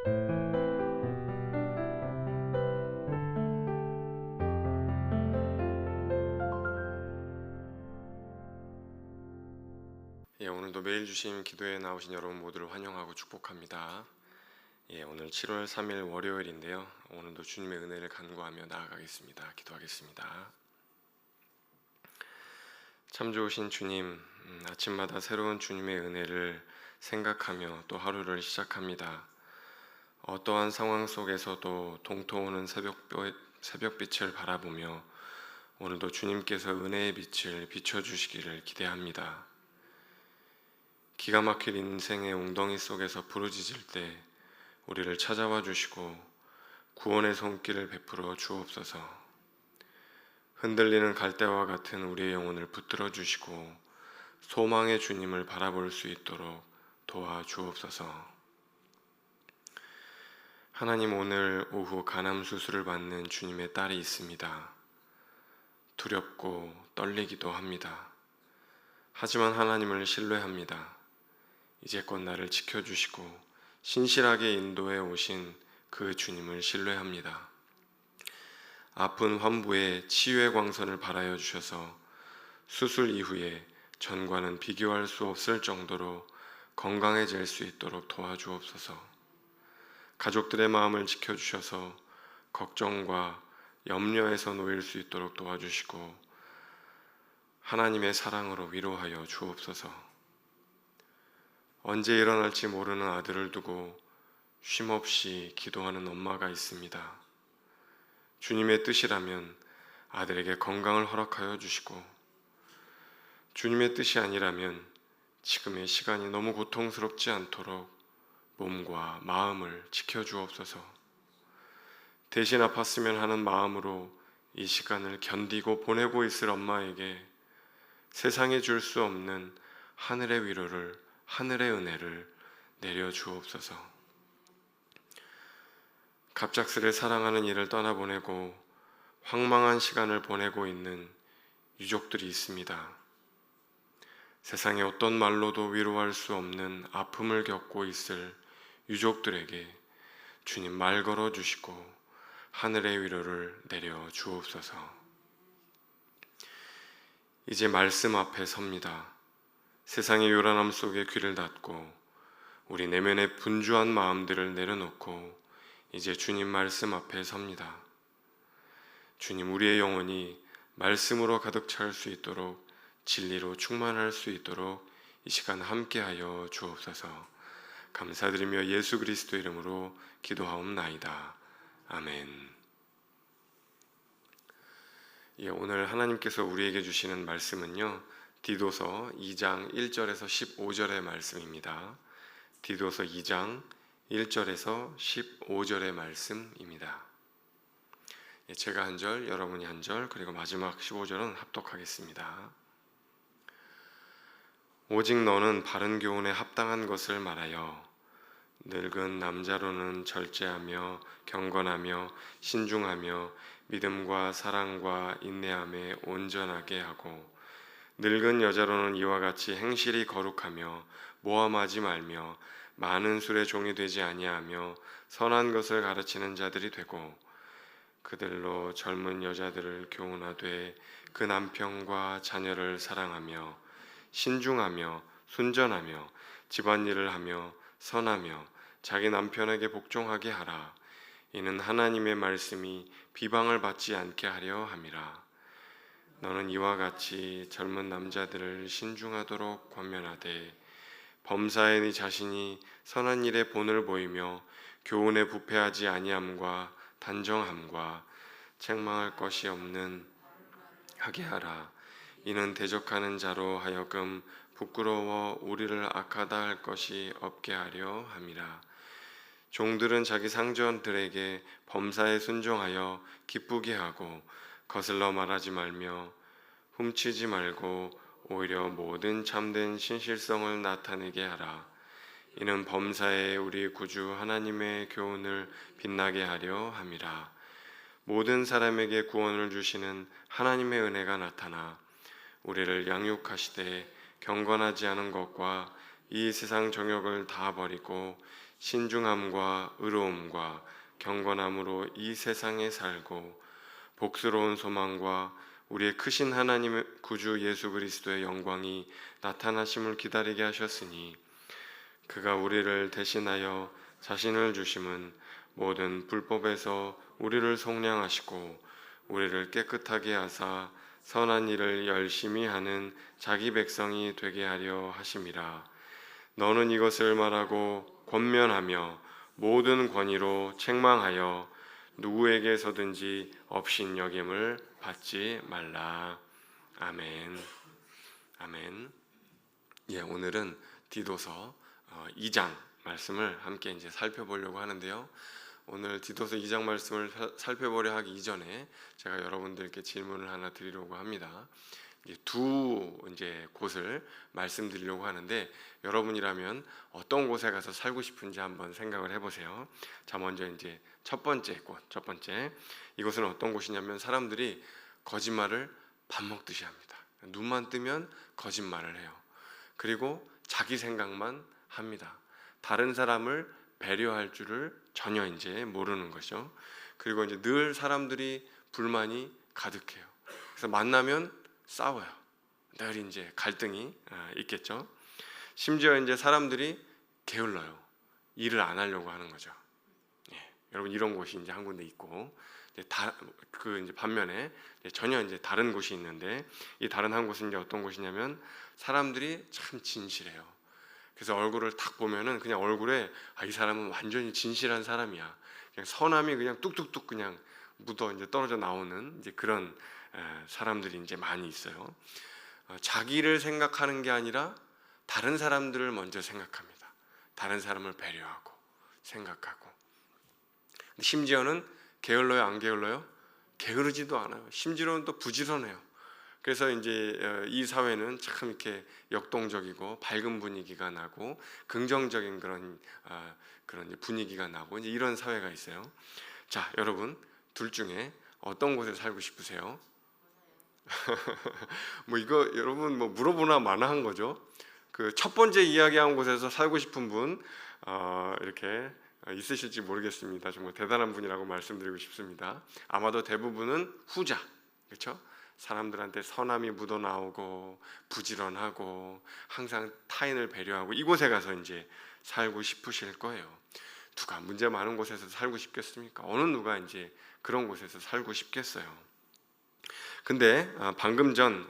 오늘도 매일 주심 기도에 나오신 여러분 모두를 환영하고 축복합니다. 오늘 7월 3일 월요일인데요. 오늘도 주님의 은혜를 간구하며 나아가겠습니다. 기도하겠습니다. 참 좋으신 주님, 아침마다 새로운 주님의 은혜를 생각하며 또 하루를 시작합니다. 어떠한 상황 속에서도 동토오는 새벽빛을 바라보며 오늘도 주님께서 은혜의 빛을 비춰주시기를 기대합니다. 기가 막힐 인생의 웅덩이 속에서 부르짖을 때 우리를 찾아와 주시고 구원의 손길을 베풀어 주옵소서. 흔들리는 갈대와 같은 우리의 영혼을 붙들어 주시고 소망의 주님을 바라볼 수 있도록 도와 주옵소서. 하나님, 오늘 오후 간암 수술을 받는 주님의 딸이 있습니다. 두렵고 떨리기도 합니다. 하지만 하나님을 신뢰합니다. 이제껏 나를 지켜주시고 신실하게 인도해 오신 그 주님을 신뢰합니다. 아픈 환부의 치유의 광선을 발하여 주셔서 수술 이후에 전과는 비교할 수 없을 정도로 건강해질 수 있도록 도와주옵소서. 가족들의 마음을 지켜주셔서 걱정과 염려에서 놓일 수 있도록 도와주시고 하나님의 사랑으로 위로하여 주옵소서. 언제 일어날지 모르는 아들을 두고 쉼없이 기도하는 엄마가 있습니다. 주님의 뜻이라면 아들에게 건강을 허락하여 주시고 주님의 뜻이 아니라면 지금의 시간이 너무 고통스럽지 않도록 몸과 마음을 지켜주옵소서. 대신 아팠으면 하는 마음으로 이 시간을 견디고 보내고 있을 엄마에게 세상에 줄 수 없는 하늘의 위로를, 하늘의 은혜를 내려주옵소서. 갑작스레 사랑하는 이를 떠나보내고 황망한 시간을 보내고 있는 유족들이 있습니다. 세상에 어떤 말로도 위로할 수 없는 아픔을 겪고 있을 유족들에게 주님 말 걸어주시고 하늘의 위로를 내려주옵소서. 이제 말씀 앞에 섭니다. 세상의 요란함 속에 귀를 닫고 우리 내면의 분주한 마음들을 내려놓고 이제 주님 말씀 앞에 섭니다. 주님, 우리의 영혼이 말씀으로 가득 찰 수 있도록 진리로 충만할 수 있도록 이 시간 함께하여 주옵소서. 감사드리며 예수 그리스도 이름으로 기도하옵나이다. 아멘. 오늘 하나님께서 우리에게 주시는 말씀은요, 디도서 2장 1절에서 15절의 말씀입니다. 디도서 2장 1절에서 15절의 말씀입니다. 제가 한 절, 여러분이 한 절, 그리고 마지막 15절은 합독하겠습니다. 오직 너는 바른 교훈에 합당한 것을 말하여 늙은 남자로는 절제하며 경건하며 신중하며 믿음과 사랑과 인내함에 온전하게 하고 늙은 여자로는 이와 같이 행실이 거룩하며 모함하지 말며 많은 술의 종이 되지 아니하며 선한 것을 가르치는 자들이 되고 그들로 젊은 여자들을 교훈하되 그 남편과 자녀를 사랑하며 신중하며 순전하며 집안일을 하며 선하며 자기 남편에게 복종하게 하라. 이는 하나님의 말씀이 비방을 받지 않게 하려 함이라. 너는 이와 같이 젊은 남자들을 신중하도록 권면하되 범사에 네 자신이 선한 일에 본을 보이며 교훈에 부패하지 아니함과 단정함과 책망할 것이 없는 하게 하라. 이는 대적하는 자로 하여금 부끄러워 우리를 악하다 할 것이 없게 하려 함이라. 종들은 자기 상전들에게 범사에 순종하여 기쁘게 하고 거슬러 말하지 말며 훔치지 말고 오히려 모든 참된 신실성을 나타내게 하라. 이는 범사에 우리 구주 하나님의 교훈을 빛나게 하려 함이라. 모든 사람에게 구원을 주시는 하나님의 은혜가 나타나 우리를 양육하시되 경건하지 않은 것과 이 세상 정욕을 다 버리고 신중함과 의로움과 경건함으로 이 세상에 살고 복스러운 소망과 우리의 크신 하나님의 구주 예수 그리스도의 영광이 나타나심을 기다리게 하셨으니 그가 우리를 대신하여 자신을 주심은 모든 불법에서 우리를 속량하시고 우리를 깨끗하게 하사 선한 일을 열심히 하는 자기 백성이 되게 하려 하심이라. 너는 이것을 말하고 권면하며 모든 권위로 책망하여 누구에게서든지 업신여김을 받지 말라. 아멘. 아멘. 예, 오늘은 디도서 2장 말씀을 함께 이제 살펴보려고 하는데요. 오늘 디도서 2장 말씀을 살펴보려 하기 이전에 제가 여러분들께 질문을 하나 드리려고 합니다. 두 곳을 말씀드리려고 하는데 여러분이라면 어떤 곳에 가서 살고 싶은지 한번 생각을 해보세요. 자, 먼저 이제 첫 번째 이곳은 어떤 곳이냐면 사람들이 거짓말을 밥 먹듯이 합니다. 눈만 뜨면 거짓말을 해요. 그리고 자기 생각만 합니다. 다른 사람을 배려할 줄을 전혀 이제 모르는 거죠. 그리고 이제 늘 사람들이 불만이 가득해요. 그래서 만나면 싸워요. 늘 이제 갈등이 있겠죠. 심지어 이제 사람들이 게을러요. 일을 안 하려고 하는 거죠. 예, 여러분 이런 곳이 이제 한 군데 있고, 이제 반면에 전혀 이제 다른 곳이 있는데 이 다른 한 곳은 이제 어떤 곳이냐면 사람들이 참 진실해요. 그래서 얼굴을 딱 보면은 그냥 얼굴에 이 사람은 완전히 진실한 사람이야. 그냥 선함이 그냥 뚝뚝뚝 그냥 묻어 이제 떨어져 나오는 이제 그런 사람들이 이제 많이 있어요. 자기를 생각하는 게 아니라 다른 사람들을 먼저 생각합니다. 다른 사람을 배려하고 생각하고. 심지어는 게을러요, 안 게을러요? 게으르지도 않아요. 심지어는 또 부지런해요. 그래서 이제 이 사회는 참 이렇게 역동적이고 밝은 분위기가 나고 긍정적인 그런 분위기가 나고 이제 이런 사회가 있어요. 자, 여러분 둘 중에 어떤 곳에 살고 싶으세요? 뭐 이거 여러분 뭐 물어보나 마나 한 거죠. 그 첫 번째 이야기한 곳에서 살고 싶은 분 이렇게 있으실지 모르겠습니다. 정말 대단한 분이라고 말씀드리고 싶습니다. 아마도 대부분은 후자, 그렇죠? 사람들한테 선함이 묻어나오고 부지런하고 항상 타인을 배려하고 이곳에 가서 이제 살고 싶으실 거예요. 누가 문제 많은 곳에서 살고 싶겠습니까? 어느 누가 이제 그런 곳에서 살고 싶겠어요. 근데 방금 전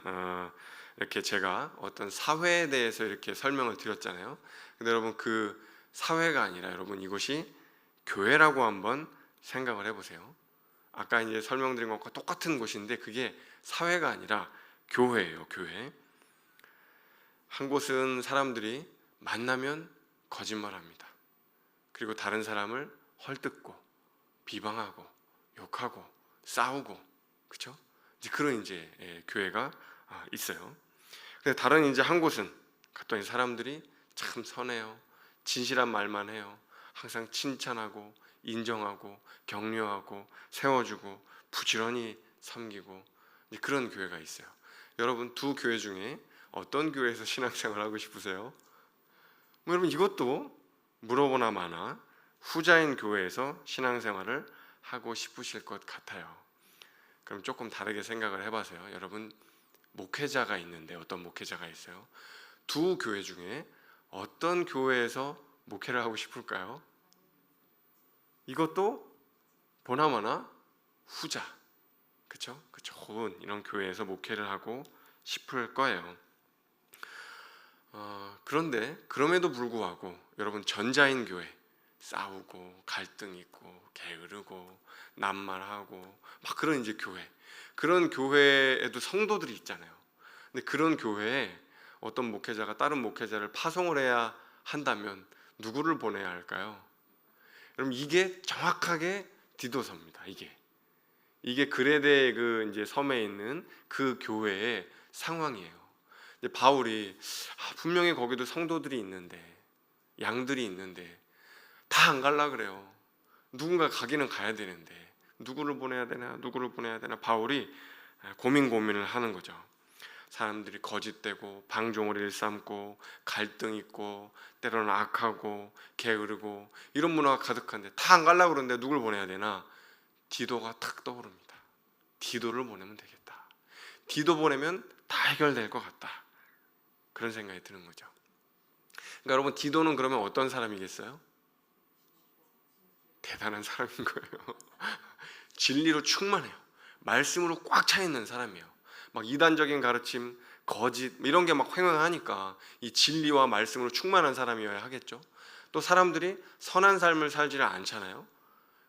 이렇게 제가 어떤 사회에 대해서 이렇게 설명을 드렸잖아요. 근데 여러분 그 사회가 아니라 여러분 이곳이 교회라고 한번 생각을 해보세요. 아까 이제 설명드린 것과 똑같은 곳인데 그게 사회가 아니라 교회예요. 교회. 한 곳은 사람들이 만나면 거짓말합니다. 그리고 다른 사람을 헐뜯고 비방하고 욕하고 싸우고, 그렇죠? 이제 그런 이제 교회가 있어요. 근데 다른 이제 한 곳은 갔더니 사람들이 참 선해요. 진실한 말만 해요. 항상 칭찬하고 인정하고 격려하고 세워주고 부지런히 섬기고 그런 교회가 있어요. 여러분 두 교회 중에 어떤 교회에서 신앙생활 하고 싶으세요? 뭐 여러분 이것도 물어보나 마나 후자인 교회에서 신앙생활을 하고 싶으실 것 같아요. 그럼 조금 다르게 생각을 해봐세요. 여러분 목회자가 있는데 어떤 목회자가 있어요? 두 교회 중에 어떤 교회에서 목회를 하고 싶을까요? 이것도 보나마나 후자, 그렇죠? 그 좋은 이런 교회에서 목회를 하고 싶을 거예요. 그런데 그럼에도 불구하고 여러분 전자인 교회 싸우고 갈등 있고 게으르고 낱말하고 막 그런 이제 교회, 그런 교회에도 성도들이 있잖아요. 근데 그런 교회에 어떤 목회자가 다른 목회자를 파송을 해야 한다면 누구를 보내야 할까요? 여러분 이게 정확하게 디도서입니다. 이게 그레데 그 이제 섬에 있는 그 교회의 상황이에요. 이제 바울이 분명히 거기도 성도들이 있는데 양들이 있는데 다 안 갈라 그래요. 누군가 가기는 가야 되는데 누구를 보내야 되나 바울이 고민을 하는 거죠. 사람들이 거짓되고 방종을 일삼고 갈등 있고 때로는 악하고 게으르고 이런 문화가 가득한데 다 안 가려고 그러는데 누굴 보내야 되나? 디도가 탁 떠오릅니다. 디도를 보내면 되겠다. 디도 보내면 다 해결될 것 같다. 그런 생각이 드는 거죠. 그러니까 여러분, 디도는 그러면 어떤 사람이겠어요? 대단한 사람인 거예요. 진리로 충만해요. 말씀으로 꽉 차 있는 사람이에요. 막 이단적인 가르침, 거짓 이런 게 막 횡행하니까 이 진리와 말씀으로 충만한 사람이어야 하겠죠. 또 사람들이 선한 삶을 살지를 않잖아요.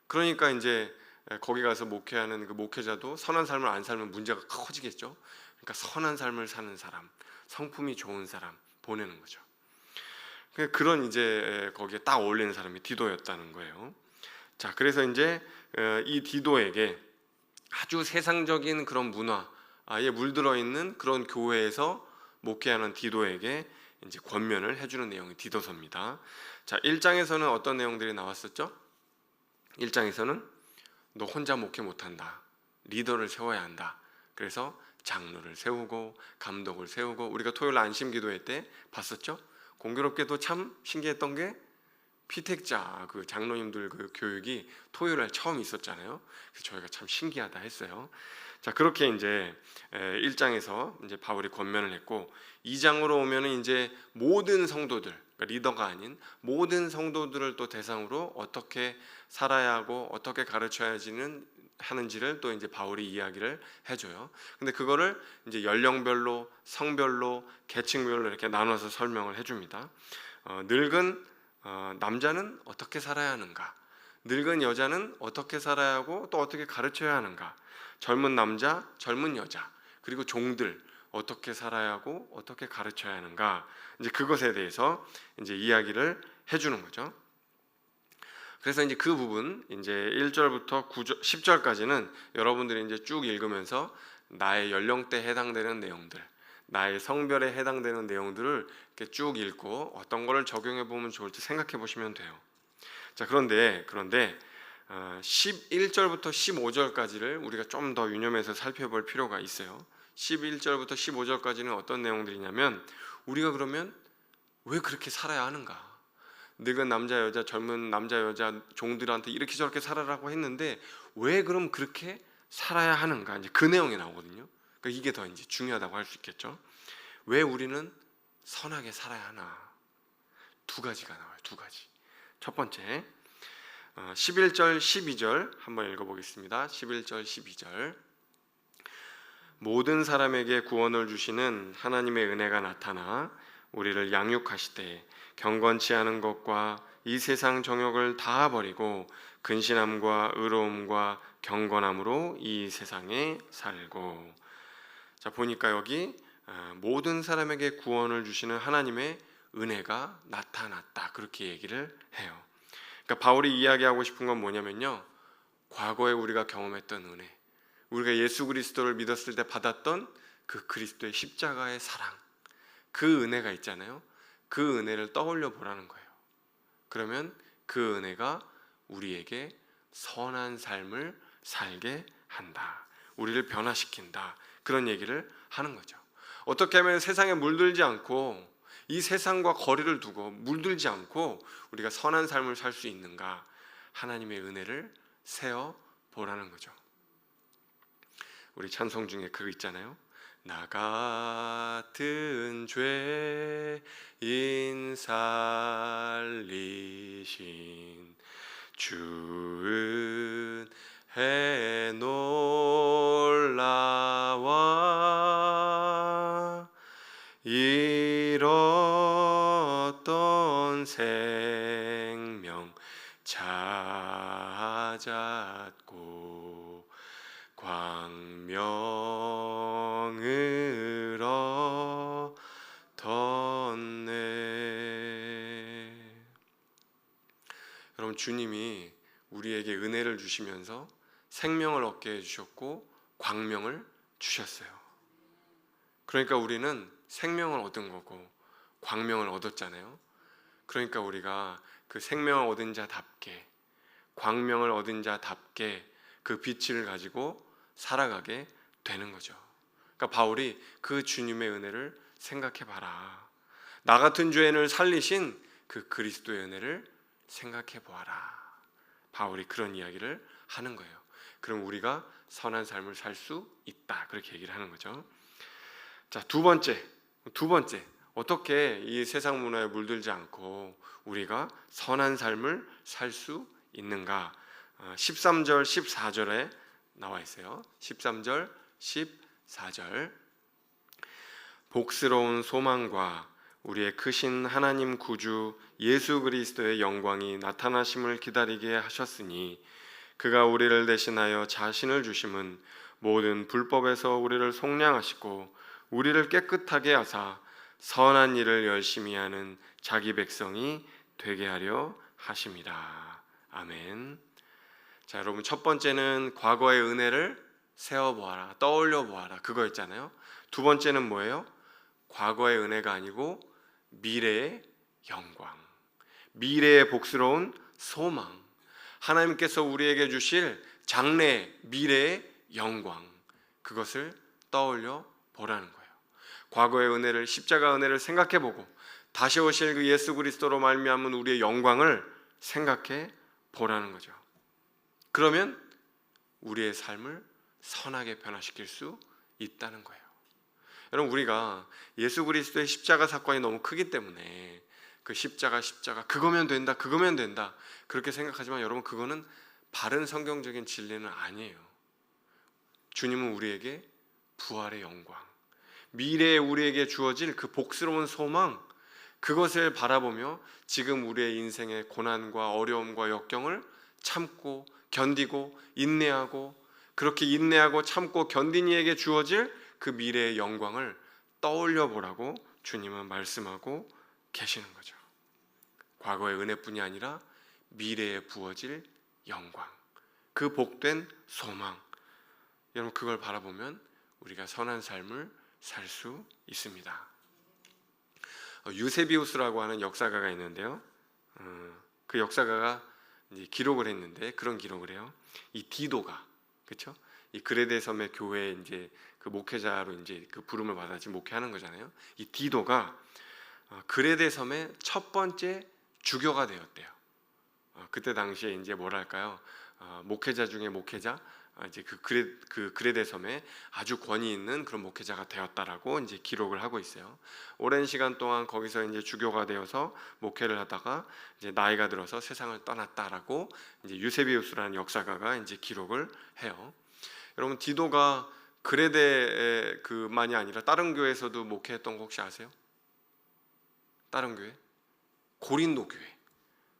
그러니까 이제 거기 가서 목회하는 그 목회자도 선한 삶을 안 살면 문제가 커지겠죠. 그러니까 선한 삶을 사는 사람, 성품이 좋은 사람 보내는 거죠. 그런 이제 거기에 딱 어울리는 사람이 디도였다는 거예요. 자, 그래서 이제 이 디도에게 아주 세상적인 그런 문화에 물들어 있는 그런 교회에서 목회하는 디도에게 이제 권면을 해주는 내용이 디도서입니다. 자, 1장에서는 어떤 내용들이 나왔었죠? 1장에서는 너 혼자 목회 못한다. 리더를 세워야 한다. 그래서 장로를 세우고 감독을 세우고, 우리가 토요일 안심 기도회 때 봤었죠? 공교롭게도 참 신기했던 게 피택자 그 장로님들 그 교육이 토요일에 처음 있었잖아요. 그래서 저희가 참 신기하다 했어요. 자, 그렇게 이제 1장에서 이제 바울이 권면을 했고, 2장으로 오면은 이제 모든 성도들, 그러니까 리더가 아닌 모든 성도들을 또 대상으로 어떻게 살아야 하고 어떻게 가르쳐야 하는지를 또 이제 바울이 이야기를 해줘요. 근데 그거를 이제 연령별로, 성별로, 계층별로 이렇게 나눠서 설명을 해줍니다. 늙은 남자는 어떻게 살아야 하는가, 늙은 여자는 어떻게 살아야 하고 또 어떻게 가르쳐야 하는가, 젊은 남자, 젊은 여자, 그리고 종들 어떻게 살아야 하고 어떻게 가르쳐야 하는가, 이제 그것에 대해서 이제 이야기를 해주는 거죠. 그래서 이제 그 부분 이제 1절부터 9절, 10절까지는 여러분들이 이제 쭉 읽으면서 나의 연령대에 해당되는 내용들, 나의 성별에 해당되는 내용들을 이렇게 쭉 읽고 어떤 거를 적용해 보면 좋을지 생각해 보시면 돼요. 자, 그런데 11절부터 15절까지를 우리가 좀 더 유념해서 살펴볼 필요가 있어요. 11절부터 15절까지는 어떤 내용들이냐면, 우리가 그러면 왜 그렇게 살아야 하는가? 늙은 남자 여자, 젊은 남자 여자 종들한테 이렇게 저렇게 살아라고 했는데 왜 그럼 그렇게 살아야 하는가? 이제 그 내용이 나오거든요. 그러니까 이게 더 이제 중요하다고 할 수 있겠죠. 왜 우리는 선하게 살아야 하나? 두 가지가 나와요. 두 가지. 첫 번째, 11절, 12절 한번 읽어보겠습니다. 11절, 12절. 모든 사람에게 구원을 주시는 하나님의 은혜가 나타나 우리를 양육하시되 경건치 않은 것과 이 세상 정욕을 다 버리고 근신함과 의로움과 경건함으로 이 세상에 살고. 자, 보니까 여기 모든 사람에게 구원을 주시는 하나님의 은혜가 나타났다, 그렇게 얘기를 해요. 그러니까 바울이 이야기하고 싶은 건 뭐냐면요, 과거에 우리가 경험했던 은혜, 우리가 예수 그리스도를 믿었을 때 받았던 그 그리스도의 십자가의 사랑, 그 은혜가 있잖아요. 그 은혜를 떠올려 보라는 거예요. 그러면 그 은혜가 우리에게 선한 삶을 살게 한다, 우리를 변화시킨다, 그런 얘기를 하는 거죠. 어떻게 하면 세상에 물들지 않고, 이 세상과 거리를 두고 물들지 않고 우리가 선한 삶을 살 수 있는가, 하나님의 은혜를 세어 보라는 거죠. 우리 찬송 중에 그거 있잖아요. 나 같은 죄인 살리신 주 은혜 놀라와 잃었던 생명 찾았고 광명을 얻었네. 여러분, 주님이 우리에게 은혜를 주시면서 생명을 얻게 해주셨고 광명을 주셨어요. 그러니까 우리는 생명을 얻은 거고 광명을 얻었잖아요. 그러니까 우리가 그 생명을 얻은 자답게, 광명을 얻은 자답게 그 빛을 가지고 살아가게 되는 거죠. 그러니까 바울이 그 주님의 은혜를 생각해 봐라. 나 같은 죄인을 살리신 그 그리스도의 은혜를 생각해 보아라. 바울이 그런 이야기를 하는 거예요. 그럼 우리가 선한 삶을 살 수 있다. 그렇게 얘기를 하는 거죠. 자, 두 번째. 어떻게 이 세상 문화에 물들지 않고 우리가 선한 삶을 살 수 있는가? 13절, 14절에 나와 있어요. 13절, 14절. 복스러운 소망과 우리의 크신 하나님 구주 예수 그리스도의 영광이 나타나심을 기다리게 하셨으니 그가 우리를 대신하여 자신을 주심은 모든 불법에서 우리를 속량하시고 우리를 깨끗하게 하사 선한 일을 열심히 하는 자기 백성이 되게 하려 하심이라. 아멘. 자, 여러분, 첫 번째는 과거의 은혜를 세어보아라, 떠올려보아라, 그거였잖아요. 두 번째는 뭐예요? 과거의 은혜가 아니고 미래의 영광, 미래의 복스러운 소망, 하나님께서 우리에게 주실 장래 미래의 영광, 그것을 떠올려 보라는 거예요. 과거의 은혜를, 십자가 은혜를 생각해보고 다시 오실 그 예수 그리스도로 말미암은 우리의 영광을 생각해 보라는 거죠. 그러면 우리의 삶을 선하게 변화시킬 수 있다는 거예요. 여러분, 우리가 예수 그리스도의 십자가 사건이 너무 크기 때문에 그 십자가 그거면 된다 그렇게 생각하지만 여러분, 그거는 바른 성경적인 진리는 아니에요. 주님은 우리에게 부활의 영광, 미래에 우리에게 주어질 그 복스러운 소망, 그것을 바라보며 지금 우리의 인생의 고난과 어려움과 역경을 참고 견디고 인내하고, 그렇게 인내하고 참고 견딘 이에게 주어질 그 미래의 영광을 떠올려 보라고 주님은 말씀하고 계시는 거죠. 과거의 은혜뿐이 아니라 미래에 부어질 영광, 그 복된 소망, 여러분, 그걸 바라보면 우리가 선한 삶을 살 수 있습니다. 유세비우스라고 하는 역사가가 있는데요. 그 역사가가 이제 기록을 했는데, 그런 기록을 해요. 이 디도가, 그렇죠? 이 그레데 섬의 교회에 이제 그 목회자로 이제 그 부름을 받아 지금 목회하는 거잖아요. 이 디도가 그레데 섬의 첫 번째 주교가 되었대요. 그때 당시에 이제 뭐랄까요? 목회자 중에 목회자, 이제 그 그레데 섬에 아주 권위 있는 그런 목회자가 되었다라고 이제 기록을 하고 있어요. 오랜 시간 동안 거기서 이제 주교가 되어서 목회를 하다가 이제 나이가 들어서 세상을 떠났다라고 이제 유세비우스라는 역사가가 이제 기록을 해요. 여러분, 디도가 그레데 그만이 아니라 다른 교회에서도 목회했던 거 혹시 아세요? 다른 교회? 고린도 교회.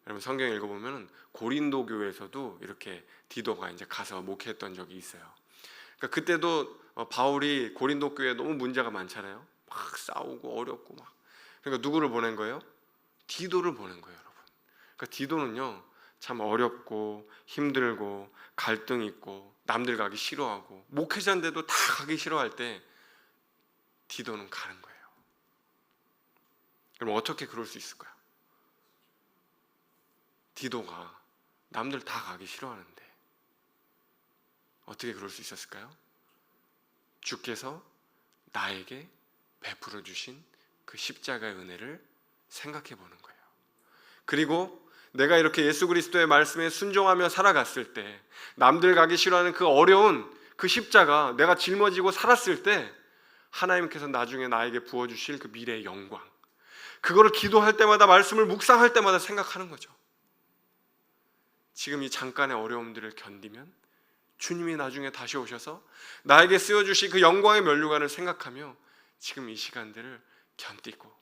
여러분, 성경 읽어보면 고린도 교회에서도 이렇게 디도가 이제 가서 목회했던 적이 있어요. 그러니까 그때도 바울이 고린도 교회에 너무 문제가 많잖아요. 막 싸우고 어렵고 막. 그러니까 누구를 보낸 거예요? 디도를 보낸 거예요, 여러분. 그러니까 디도는요, 참 어렵고 힘들고 갈등 있고 남들 가기 싫어하고 목회자인데도 다 가기 싫어할 때 디도는 가는 거예요. 그럼 어떻게 그럴 수 있을까요? 디도가 남들 다 가기 싫어하는데 어떻게 그럴 수 있었을까요? 주께서 나에게 베풀어 주신 그 십자가의 은혜를 생각해 보는 거예요. 그리고 내가 이렇게 예수 그리스도의 말씀에 순종하며 살아갔을 때, 남들 가기 싫어하는 그 어려운 그 십자가 내가 짊어지고 살았을 때 하나님께서 나중에 나에게 부어주실 그 미래의 영광, 그거를 기도할 때마다, 말씀을 묵상할 때마다 생각하는 거죠. 지금 이 잠깐의 어려움들을 견디면 주님이 나중에 다시 오셔서 나에게 쓰여주실 그 영광의 면류관을 생각하며 지금 이 시간들을 견디고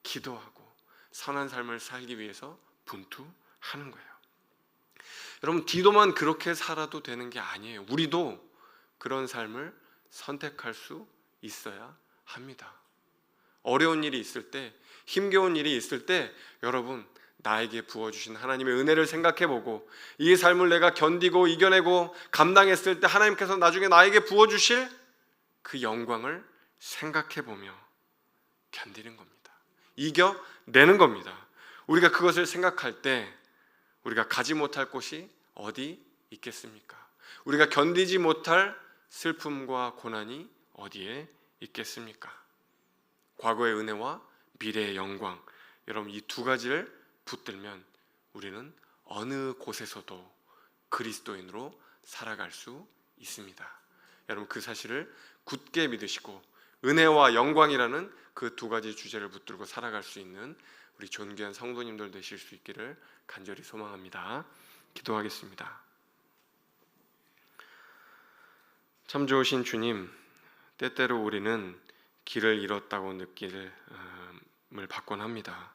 기도하고 선한 삶을 살기 위해서 분투하는 거예요. 여러분, 디도만 그렇게 살아도 되는 게 아니에요. 우리도 그런 삶을 선택할 수 있어야 합니다. 어려운 일이 있을 때, 힘겨운 일이 있을 때 여러분, 나에게 부어주신 하나님의 은혜를 생각해보고 이 삶을 내가 견디고 이겨내고 감당했을 때 하나님께서 나중에 나에게 부어주실 그 영광을 생각해보며 견디는 겁니다. 이겨내는 겁니다. 우리가 그것을 생각할 때 우리가 가지 못할 곳이 어디 있겠습니까? 우리가 견디지 못할 슬픔과 고난이 어디에 있겠습니까? 과거의 은혜와 미래의 영광, 여러분 이 두 가지를 붙들면 우리는 어느 곳에서도 그리스도인으로 살아갈 수 있습니다. 여러분 그 사실을 굳게 믿으시고 은혜와 영광이라는 그 두 가지 주제를 붙들고 살아갈 수 있는 우리 존귀한 성도님들 되실 수 있기를 간절히 소망합니다. 기도하겠습니다. 참 좋으신 주님, 때때로 우리는 길을 잃었다고 느낄을 받곤 합니다.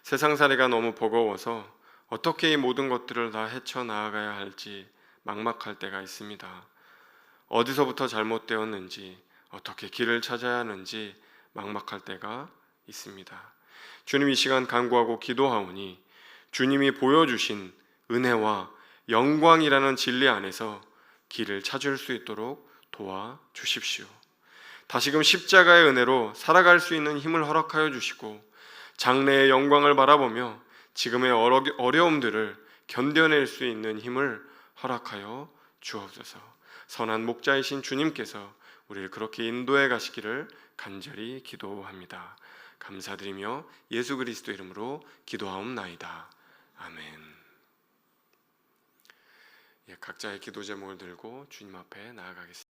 세상살이가 너무 버거워서 어떻게 이 모든 것들을 다 헤쳐나가야 할지 막막할 때가 있습니다. 어디서부터 잘못되었는지, 어떻게 길을 찾아야 하는지 막막할 때가 있습니다. 주님, 이 시간 간구하고 기도하오니 주님이 보여주신 은혜와 영광이라는 진리 안에서 길을 찾을 수 있도록 도와주십시오. 다시금 십자가의 은혜로 살아갈 수 있는 힘을 허락하여 주시고 장래의 영광을 바라보며 지금의 어려움들을 견뎌낼 수 있는 힘을 허락하여 주옵소서. 선한 목자이신 주님께서 우리를 그렇게 인도해 가시기를 간절히 기도합니다. 감사드리며 예수 그리스도 이름으로 기도하옵나이다. 아멘. 각자의 기도 제목을 들고 주님 앞에 나아가겠습니다.